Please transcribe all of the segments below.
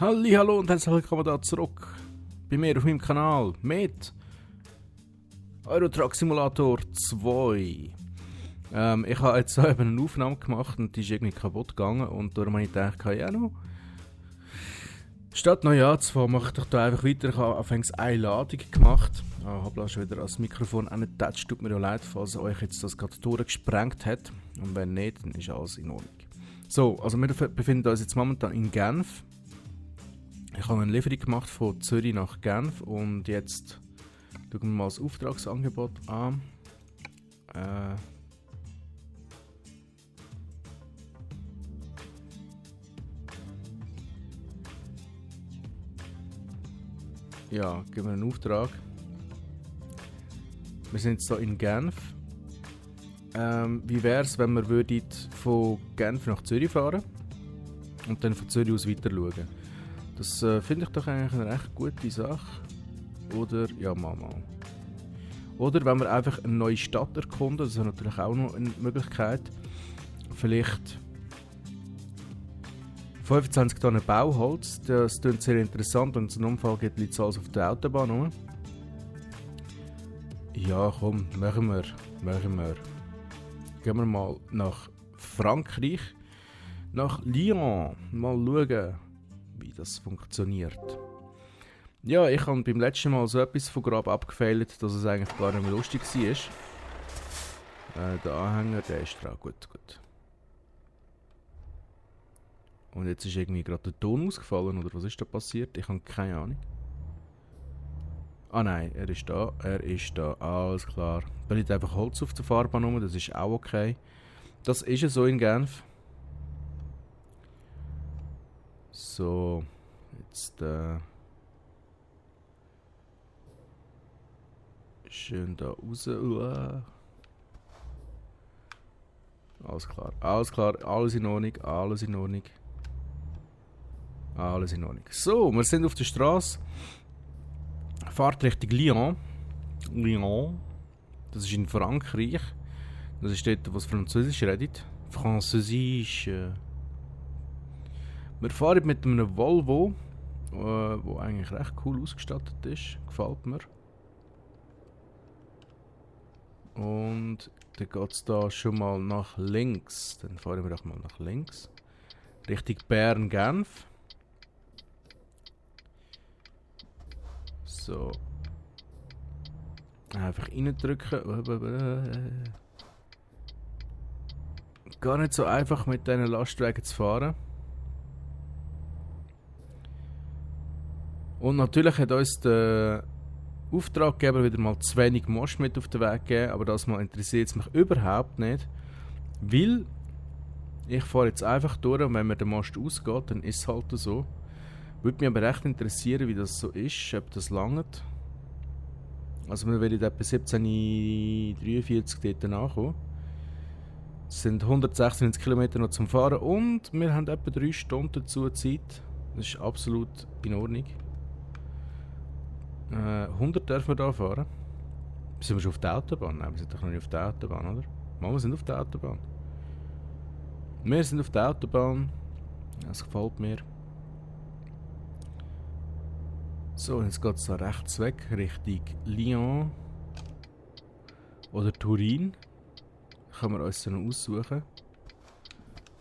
Hallo und herzlich willkommen da zurück bei mir auf meinem Kanal mit Euro Truck Simulator 2. Ich habe jetzt eben eine Aufnahme gemacht und die ist irgendwie kaputt gegangen und darum habe ich gedacht, ja noch. Statt neu anzufangen, mache ich doch da einfach weiter. Ich habe anfangs eine Ladung gemacht. Ich habe schon wieder das Mikrofon angetatscht. Tut mir ja leid, falls euch jetzt das gerade durchgesprengt hat. Und wenn nicht, dann ist alles in Ordnung. So, also wir befinden uns jetzt momentan in Genf. Ich habe eine Lieferung gemacht von Zürich nach Genf und jetzt schauen wir mal das Auftragsangebot an. Ja, geben wir einen Auftrag. Wir sind jetzt hier in Genf. Wie wäre es, wenn wir von Genf nach Zürich fahren und dann von Zürich aus weiter schauen? Das finde ich doch eigentlich eine recht gute Sache. Oder, ja, mal. Oder wenn wir einfach eine neue Stadt erkunden, das ist natürlich auch noch eine Möglichkeit. Vielleicht 25 Tonnen Bauholz, das klingt sehr interessant und zum Unfall geht liegt alles auf der Autobahn rum. Ja, komm, machen wir. Gehen wir mal nach Frankreich, nach Lyon, mal schauen, wie das funktioniert. Ja, ich habe beim letzten Mal so etwas von Grab abgefeilt, dass es eigentlich gar nicht mehr lustig war. Der Anhänger, der ist dran, gut. Und jetzt ist irgendwie gerade der Ton ausgefallen, oder was ist da passiert? Ich habe keine Ahnung. Ah nein, er ist da, alles klar. Da liegt einfach Holz auf der Fahrbahn rum, das ist auch okay. Das ist ja so in Genf. So, jetzt schön da raus. Alles klar, alles in Ordnung. So, wir sind auf der Straße. Fahrt Richtung Lyon. Das ist in Frankreich. Das ist dort, was Französisch redet. Französisch. Wir fahren mit einem Volvo, der eigentlich recht cool ausgestattet ist. Gefällt mir. Und dann geht es da schon mal nach links. Dann fahren wir doch mal nach links. Richtung Bern-Genf. So. Einfach reindrücken. Gar nicht so einfach mit diesen Lastwagen zu fahren. Und natürlich hat uns der Auftraggeber wieder mal zu wenig Most mit auf den Weg gegeben, aber das mal interessiert es mich überhaupt nicht. Weil ich fahre jetzt einfach durch und wenn mir der Most ausgeht, dann ist es halt so. Würde mich aber recht interessieren, wie das so ist, ob das langt. Also wir werden etwa 17:43 dort nachkommen. Es sind 196 Kilometer noch zum Fahren und wir haben etwa 3 Stunden dazu Zeit. Das ist absolut in Ordnung. 100 dürfen wir da fahren. Sind wir schon auf der Autobahn? Nein, wir sind doch noch nicht auf der Autobahn, oder? Wir sind auf der Autobahn. Wir sind auf der Autobahn. Das gefällt mir. So, jetzt geht es da rechts weg, Richtung Lyon oder Turin. Können wir uns dann aussuchen.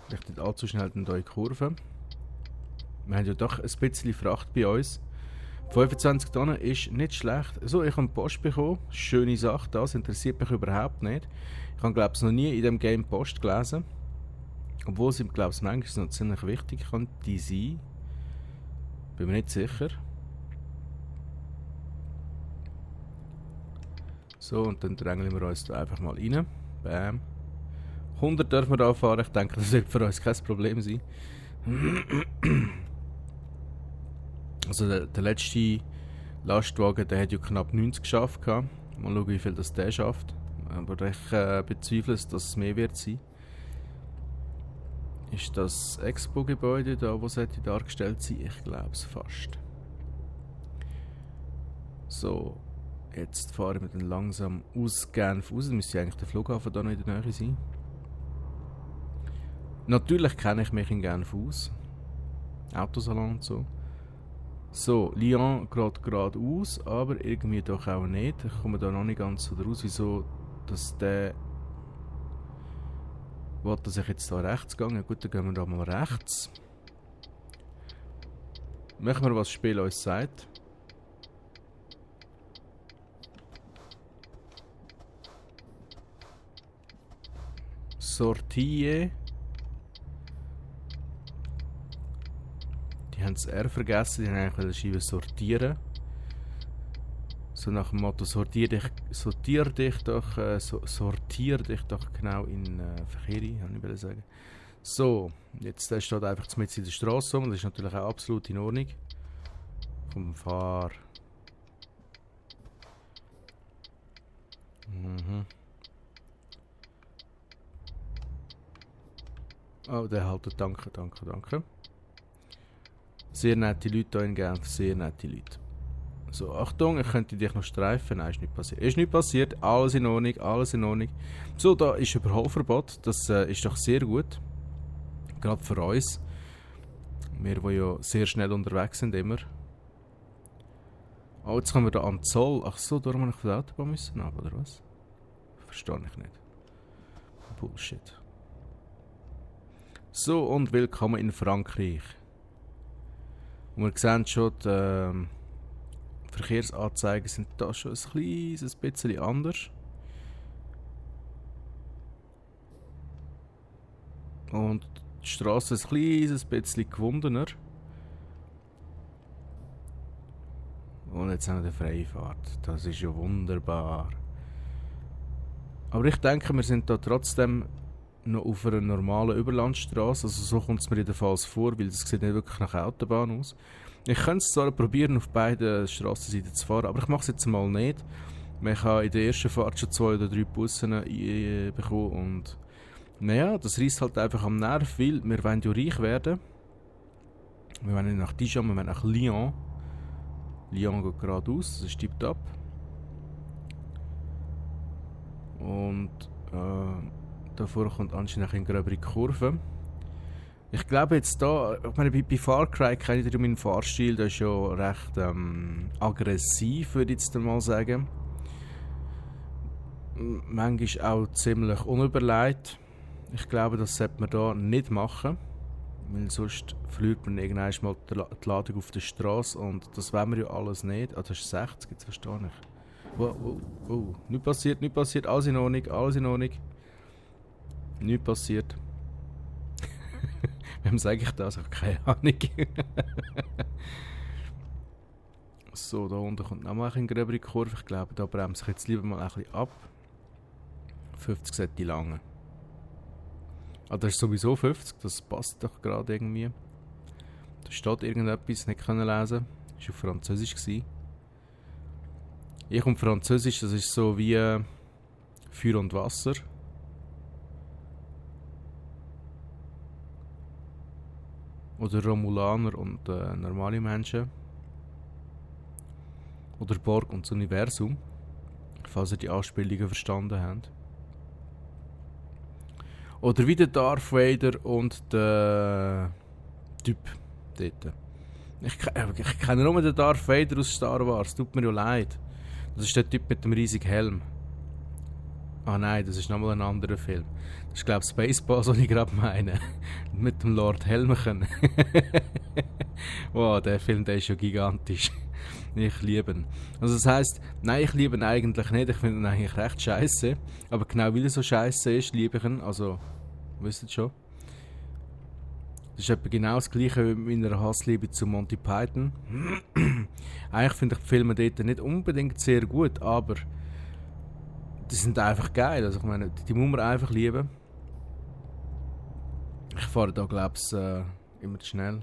Vielleicht nicht allzu schnell in die Kurve. Wir haben ja doch ein bisschen Fracht bei uns. 25 Tonnen ist nicht schlecht. So, ich habe Post bekommen. Schöne Sache, das interessiert mich überhaupt nicht. Ich habe, glaube ich, noch nie in diesem Game Post gelesen. Obwohl sie, glaube ich, manchmal noch ziemlich wichtig könnte sein. Bin mir nicht sicher. So, und dann drängeln wir uns da einfach mal rein. Bam. 100 dürfen wir da fahren. Ich denke, das wird für uns kein Problem sein. Also der letzte Lastwagen, der hat ja knapp 90 geschafft. Mal schauen, wie viel das der schafft. Aber ich bezweifle es, dass es mehr wird sein. Ist das Expo-Gebäude da, wo sollte dargestellt sein? Ich glaube es fast. So. Jetzt fahren wir dann langsam aus Genf raus. Dann müsste eigentlich der Flughafen da noch in der Nähe sein. Natürlich kenne ich mich in Genf aus. Autosalon und so. So, Lyon geht geradeaus, aber irgendwie doch auch nicht. Ich komme da noch nicht ganz so raus, wieso dass der... Will, dass ich jetzt da rechts gehe? Ja, gut, dann gehen wir da mal rechts. Machen wir, was das Spiel uns sagt. Sortie. Die haben das R vergessen, die haben eigentlich schreiben sortieren. So nach dem Motto, sortier dich doch genau in Verkehr, kann ich sagen. So, jetzt der steht einfach mitten in der Straße rum, das ist natürlich auch absolut in Ordnung. Komm, fahr. Mhm. Oh, der haltet, danke. Sehr nette Leute hier in Genf, sehr nette Leute. So, Achtung, ich könnte dich noch streifen. Nein, ist nicht passiert. Ist nicht passiert, alles in Ordnung. So, da ist Überholverbot, das ist doch sehr gut. Gerade für uns. Wir, die ja sehr schnell unterwegs sind, immer. Oh, jetzt kommen wir da an Zoll. Ach so, da haben wir von der Autobahn müssen ab, oder was? Verstehe ich nicht. Bullshit. So, und willkommen in Frankreich. Und wir sehen schon, die Verkehrsanzeigen sind da schon ein kleines bisschen anders. Und die Straße ein kleines bisschen gewundener. Und jetzt haben wir die Freifahrt. Das ist ja wunderbar. Aber ich denke, wir sind da trotzdem noch auf einer normalen Überlandstraße. Also so kommt es mir jedenfalls vor, weil das sieht nicht wirklich nach Autobahn aus. Ich könnte es zwar probieren, auf beiden Strassenseiten zu fahren, aber ich mache es jetzt mal nicht. Man kann in der ersten Fahrt schon 2 oder 3 Bussen bekommen und naja, das reißt halt einfach am Nerv, weil wir wollen ja reich werden. Wir wollen nicht nach Dijon, wir wollen nach Lyon. Lyon geht geradeaus, das ist tipptopp. Und davor kommt anscheinend eine gröbere Kurve. Ich glaube jetzt da, ich meine, bei Far Cry kenne ich meinen Fahrstil, der ist ja recht aggressiv, würde ich jetzt mal sagen. Manchmal auch ziemlich unüberlegt. Ich glaube, das sollte man da nicht machen, weil sonst verliert man irgendwann mal die Ladung auf der Straße und das wollen wir ja alles nicht. Ah, das ist 60, jetzt verstehe ich. Wow. Nichts passiert, alles in Ordnung. Nichts passiert. Wem sage ich das? Ich habe keine Ahnung. So, da unten kommt nochmal eine gröbere Kurve. Ich glaube, da bremse ich jetzt lieber mal ein bisschen ab. 50 sollte lange. Ah, das ist sowieso 50, das passt doch gerade irgendwie. Da steht irgendetwas, nicht können lesen. Das war auf Französisch gewesen. Ich und Französisch, das ist so wie Feuer und Wasser. Oder Romulaner und normale Menschen. Oder Borg und das Universum. Falls ihr die Anspielungen verstanden habt. Oder wie der Darth Vader und der Typ dort. Ich kenne nur den Darth Vader aus Star Wars, tut mir ja leid. Das ist der Typ mit dem riesigen Helm. Ah nein, das ist nochmal ein anderer Film. Das ist, glaube ich, Spaceballs, was ich gerade meine. Mit dem Lord Helmchen. Wow, der Film, der ist ja gigantisch. Ich liebe ihn. Also das heisst, nein, ich liebe ihn eigentlich nicht. Ich finde ihn eigentlich recht scheiße. Aber genau weil er so scheiße ist, liebe ich ihn. Also, wisst ihr schon. Das ist etwa genau das gleiche wie mit meiner Hassliebe zu Monty Python. Eigentlich finde ich die Filme dort nicht unbedingt sehr gut, aber die sind einfach geil. Also ich meine, die muss man einfach lieben. Ich fahre da, glaube ich, immer zu schnell.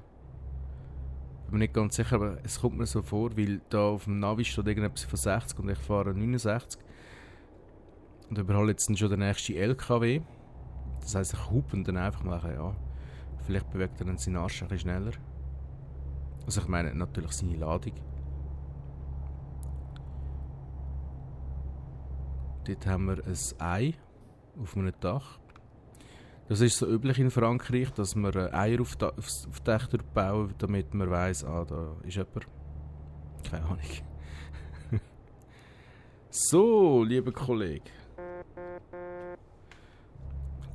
Bin mir nicht ganz sicher, aber es kommt mir so vor, weil da auf dem Navi steht irgendetwas von 60 und ich fahre 69. Und überhole jetzt schon den nächsten LKW. Das heisst, ich hupe dann einfach mal, ja. Vielleicht bewegt er dann seinen Arsch ein bisschen schneller. Also ich meine natürlich seine Ladung. Dort haben wir ein Ei auf einem Dach. Das ist so üblich in Frankreich, dass man Eier auf Dächer bauen, damit man weiss, da ist jemand. Keine Ahnung. So, lieber Kollege.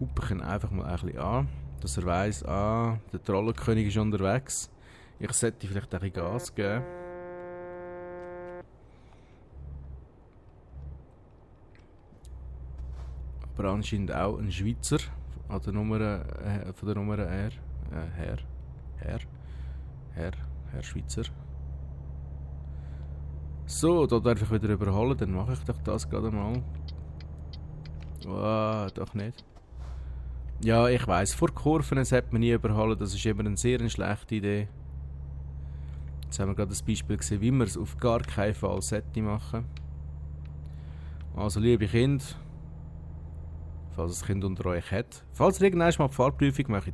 Hupe ihn einfach mal ein bisschen an, dass er weiss, der Trollenkönig ist unterwegs. Ich sollte vielleicht ein bisschen Gas geben. Aber anscheinend auch ein Schweizer an der Nummer, von der Nummer R. Herr Schweizer. So, da darf ich wieder überholen, dann mache ich doch das gerade mal. Doch nicht. Ja, ich weiss, vor Kurven sollte man nie überholen, das ist immer eine sehr schlechte Idee. Jetzt haben wir gerade das Beispiel gesehen, wie man es auf gar keinen Fall sollte machen. Also liebe Kinder, falls ein Kind unter euch hat, falls ihr irgendwann mal die Fahrprüfung macht,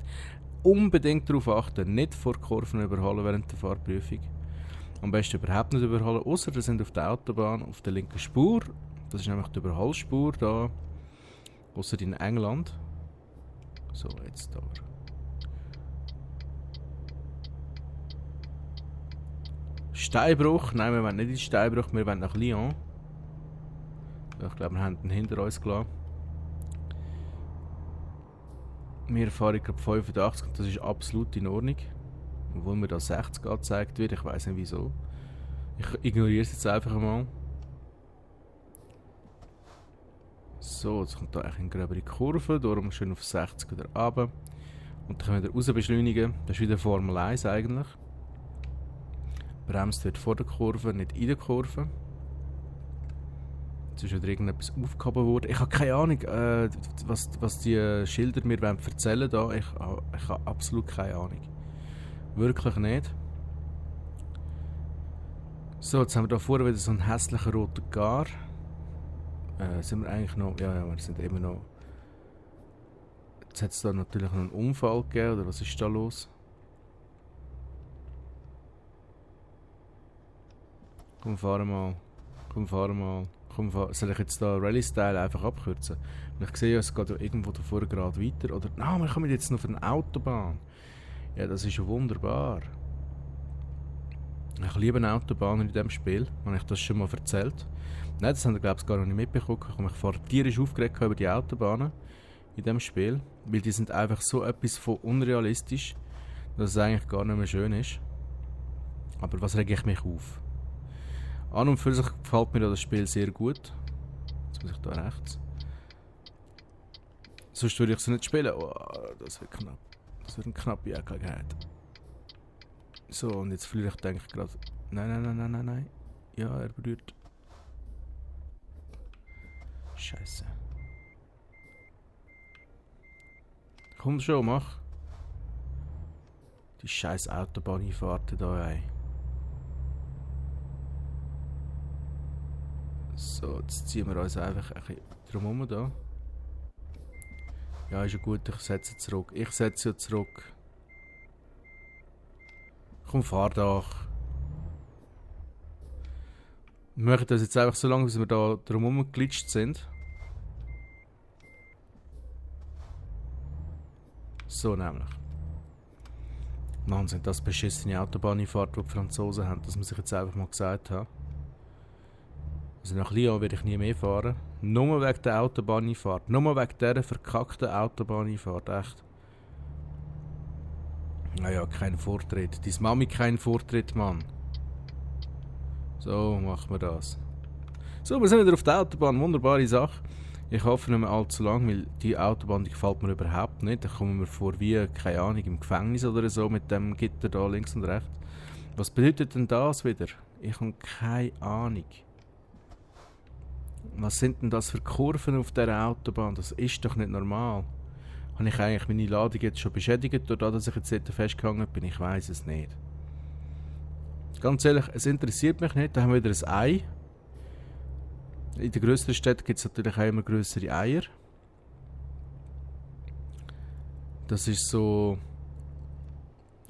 unbedingt darauf achten, nicht vor Kurven überholen während der Fahrprüfung. Am besten überhaupt nicht überholen, außer ihr seid auf der Autobahn, auf der linken Spur. Das ist nämlich die Überholspur da, außer in England. So, jetzt da. Steinbruch, nein, wir wollen nicht in Steinbruch, wir wollen nach Lyon. Ich glaube, wir haben ihn hinter uns gelassen. Wir fahren gerade 85 und das ist absolut in Ordnung. Obwohl mir da 60 angezeigt wird, ich weiß nicht wieso. Ich ignoriere es jetzt einfach mal. So, jetzt kommt da eigentlich eine gröbere Kurve, darum schön auf 60 wieder runter. Und dann können wir wieder raus beschleunigen. Das ist wieder Formel 1 eigentlich. Bremst wird vor der Kurve, nicht in der Kurve. Jetzt ist wieder irgendetwas aufgehoben worden. Ich habe keine Ahnung, was die Schilder mir erzählen wollen. Ich habe absolut keine Ahnung. Wirklich nicht. So, jetzt haben wir da vorne wieder so einen hässlichen roten Gar. Sind wir eigentlich noch... Ja, wir sind immer noch... Jetzt hat es da natürlich noch einen Unfall gegeben, oder was ist da los? Komm, fahren mal. Soll ich jetzt da Rallye-Style einfach abkürzen? Und ich sehe ja, es geht ja irgendwo da vorne gerade weiter. Oder, wir kommen jetzt noch auf eine Autobahn. Ja, das ist ja wunderbar. Ich liebe Autobahnen in diesem Spiel. Habe ich das schon mal erzählt? Nein, das haben wir, glaube ich, gar noch nicht mitbekommen. Ich habe mich vorher tierisch aufgeregt über die Autobahnen in diesem Spiel. Weil die sind einfach so etwas von unrealistisch, dass es eigentlich gar nicht mehr schön ist. Aber was rege ich mich auf? An und für sich gefällt mir das Spiel sehr gut. Jetzt muss ich da rechts. Sonst würde ich es nicht spielen. Oh, das wird knapp. Das wird eine knappe Angelegenheit. So, und jetzt verliere ich, denke ich gerade... Nein. Ja, er berührt... Scheiße. Komm schon, mach. Die scheiß Autobahnfahrten da, ey. So, jetzt ziehen wir uns einfach ein bisschen drumherum da. Ja, ist ja gut, ich setze zurück. Ich setze ja zurück. Komm, fahr doch. Wir machen das jetzt einfach so lange, bis wir da drumherum geglitscht sind. So nämlich. Mann, sind das beschissene Autobahnfahrten, die die Franzosen haben, dass man sich jetzt einfach mal gesagt hat. Also nach Lyon werde ich nie mehr fahren. Nur wegen der Autobahnfahrt. Nur wegen dieser verkackten Autobahnfahrt, echt. Naja, kein Vortritt. Deine Mami kein Vortritt, Mann. So machen wir das. So, wir sind wieder auf der Autobahn. Wunderbare Sache. Ich hoffe nicht mehr allzu lang, weil die Autobahn die gefällt mir überhaupt nicht. Da kommen wir vor wie, keine Ahnung, im Gefängnis oder so mit dem Gitter da links und rechts. Was bedeutet denn das wieder? Ich habe keine Ahnung. Was sind denn das für Kurven auf dieser Autobahn? Das ist doch nicht normal. Habe ich eigentlich meine Ladung jetzt schon beschädigt, dadurch, dass ich jetzt dort festgehangen bin? Ich weiß es nicht. Ganz ehrlich, es interessiert mich nicht. Da haben wir wieder ein Ei. In den grösseren Städten gibt es natürlich auch immer grössere Eier. Das ist so...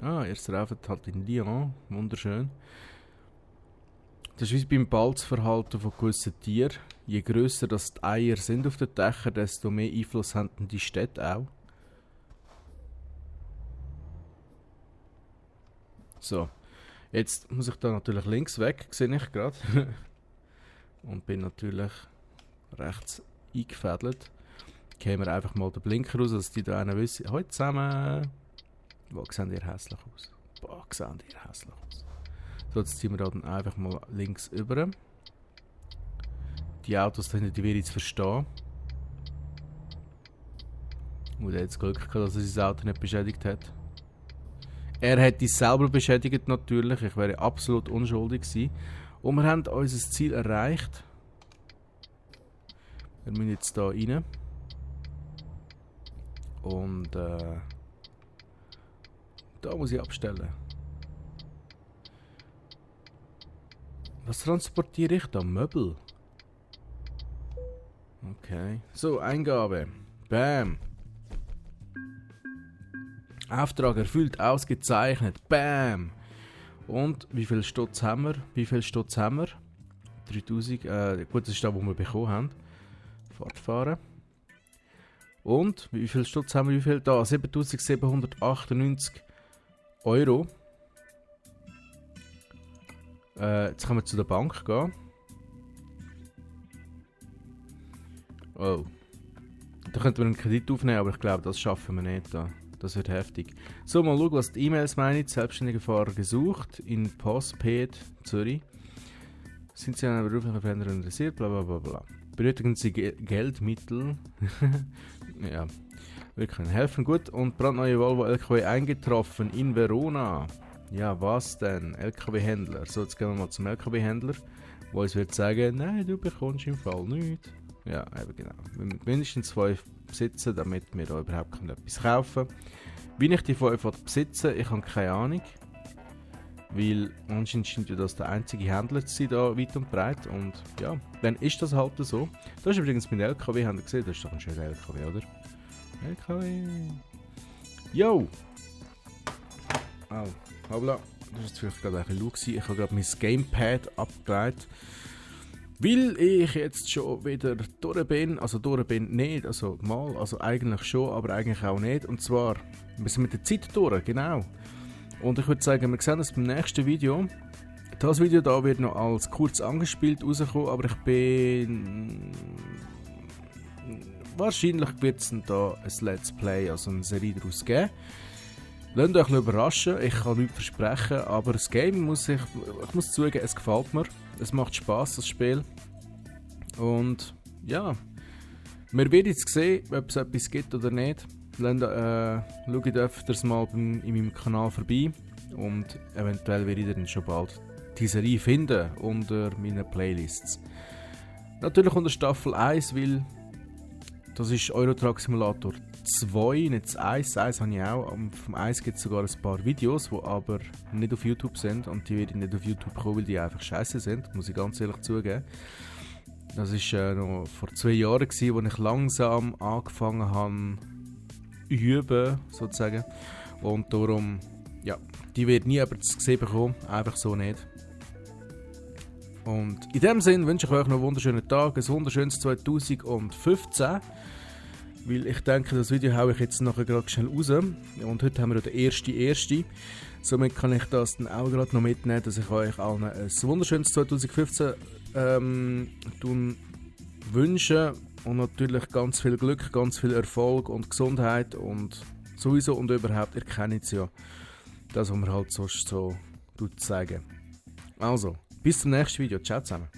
erster Aufenthalt in Lyon. Wunderschön. Das ist wie beim Balzverhalten von gewissen Tieren. Je grösser das die Eier sind auf den Dächern, desto mehr Einfluss haben die Städte auch. So, jetzt muss ich da natürlich links weg, sehe ich gerade. Und bin natürlich rechts eingefädelt. Gehen wir einfach mal den Blinker raus, dass die da einen wissen. Hallo zusammen! Boah, sehen die hässlich aus. Boah, sehen die hässlich aus. So, jetzt ziehen wir da dann einfach mal links über. Die Autos da hinten, die wir jetzt verstehen. Und er hat das Glück gehabt, dass er sein Auto nicht beschädigt hat. Er hat es selber beschädigt natürlich, ich wäre absolut unschuldig gewesen. Und wir haben unser Ziel erreicht. Wir müssen jetzt hier rein. Und da muss ich abstellen. Was transportiere ich da? Möbel? Okay. So, Eingabe. Bam. Auftrag erfüllt, ausgezeichnet. Bam. Und wie viel Stutz haben wir? 3000. Gut, das ist das, was wir bekommen haben. Fortfahren. Und wie viel Stutz haben wir? Wie viel? Da, 7798 Euro. Jetzt können wir zu der Bank gehen. Oh. Da könnten wir einen Kredit aufnehmen, aber ich glaube, das schaffen wir nicht. Da. Das wird heftig. So, mal schauen, was die E-Mails meinen. Selbstständige Fahrer gesucht in Postpaid Zürich. Sind Sie an einer beruflichen Veränderung interessiert? Blablabla. Bla, bla, bla. Benötigen Sie Geldmittel? Ja, wir können helfen. Gut. Und brandneue Volvo LKW eingetroffen in Verona. Ja, was denn? LKW-Händler. So, jetzt gehen wir mal zum LKW-Händler, wo uns wird sagen, nein, du bekommst im Fall nichts. Ja, eben genau. Wir müssen mindestens 5 besitzen, damit wir da überhaupt etwas kaufen können. Wie ich die 5 besitzen, ich habe keine Ahnung. Weil anscheinend scheint ja das der einzige Händler zu sein, da weit und breit. Und ja, dann ist das halt so. Da ist übrigens mein LKW, habt ihr gesehen? Das ist doch ein schöner LKW, oder? LKW. Yo! Oh, hoppla. Das ist vielleicht gerade ein bisschen laut gewesen. Ich habe gerade mein Gamepad abgelegt. Weil ich jetzt schon wieder durch bin, also durch bin nicht, also mal, also eigentlich schon, aber eigentlich auch nicht. Und zwar, wir sind mit der Zeit durch, genau. Und ich würde sagen, wir sehen uns beim nächsten Video. Das Video da wird noch als kurz angespielt rauskommen, aber ich bin... Wahrscheinlich wird es da ein Let's Play, also eine Serie daraus geben. Lasst euch überraschen, ich kann nichts versprechen, aber das Game ich muss zugeben, es gefällt mir. Es macht Spass, das Spiel. Und ja, wir werden jetzt sehen, ob es etwas gibt oder nicht. Schaut öfters mal in meinem Kanal vorbei und eventuell werde ich dann schon bald die Serie finden unter meinen Playlists. Natürlich unter Staffel 1, weil das ist Euro Truck Simulator 2, nicht das 1. Das 1 habe ich auch. Vom 1 gibt es sogar ein paar Videos, die aber nicht auf YouTube sind. Und die werden nicht auf YouTube kommen, weil die einfach scheiße sind, muss ich ganz ehrlich zugeben. Das war noch vor 2 Jahren, als ich langsam angefangen habe üben, sozusagen. Und darum, ja, die wird nie jemand zu sehen bekommen, einfach so nicht. Und in dem Sinne wünsche ich euch noch einen wunderschönen Tag, ein wunderschönes 2015. Weil ich denke, das Video haue ich jetzt nachher gerade schnell raus. Und heute haben wir den 1.1. Somit kann ich das dann auch gerade noch mitnehmen, dass ich euch allen ein wunderschönes 2015 wünsche. Und natürlich ganz viel Glück, ganz viel Erfolg und Gesundheit und sowieso und überhaupt, ihr kennt es ja. Das, was man halt sonst so sagen. Also, bis zum nächsten Video. Ciao zusammen.